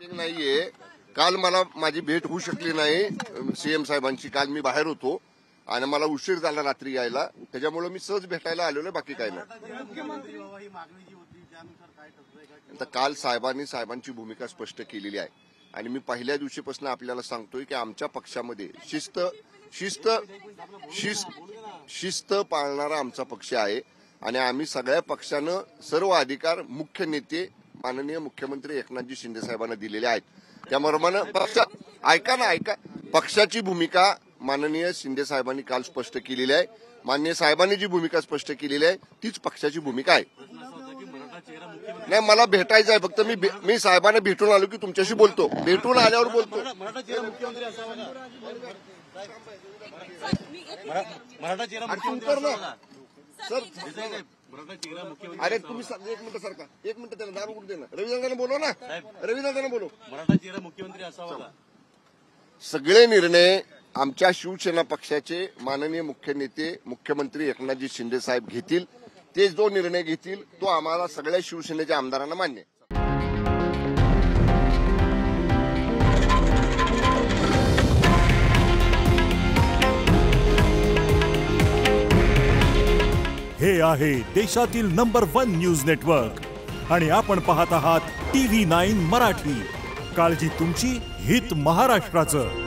नाहीये. काल मला माझी भेट होऊ शकली नाही सीएम साहेबांची. काल मी बाहेर होतो आणि मला उशीर झाला रात्री यायला, त्याच्यामुळे मी सहज भेटायला आलेलो, बाकी काय नाही. आता काल साहेबांची भूमिका स्पष्ट केलेली आहे आणि मी पहिल्या दिवशीपासून आपल्याला सांगतोय की आमच्या पक्षामध्ये शिस्त पाळणारा आमचा पक्ष आहे आणि आम्ही सगळ्या पक्षानं सर्व अधिकार मुख्य नेते माननीय मुख्यमंत्री एकनाथजी शिंदे साहेबांना दिलेले आहेत. त्याबरोबर ऐका पक्षाची भूमिका माननीय शिंदे साहेबांनी काल स्पष्ट केलेली आहे. माननीय साहेबांनी जी भूमिका स्पष्ट केलेली आहे तीच पक्षाची भूमिका आहे. नाही, मला भेटायचं आहे, फक्त मी साहेबांना भेटून आलो की तुमच्याशी बोलतो. भेटून आल्यावर बोलतो. सर अरे तुम्ही एक मिनिट सारखा, एक मिनिट त्याला दारू कुठे देणार. रविदादांना बोलव ना, रविदादांना बोलव. मराठा चेहरा मुख्यमंत्री असावा का? सगळे निर्णय आमच्या शिवसेना पक्षाचे माननीय मुख्य नेते मुख्यमंत्री एकनाथजी शिंदे साहेब घेतील. ते जो निर्णय घेतील तो आम्हाला सगळ्या शिवसेनेच्या आमदारांना मान्य आहे. हे आहे देशातील नंबर 1 न्यूज नेटवर्क आणि आपण पाहत आहात TV9 मराठी. काळजी तुमची, हित महाराष्ट्राचं.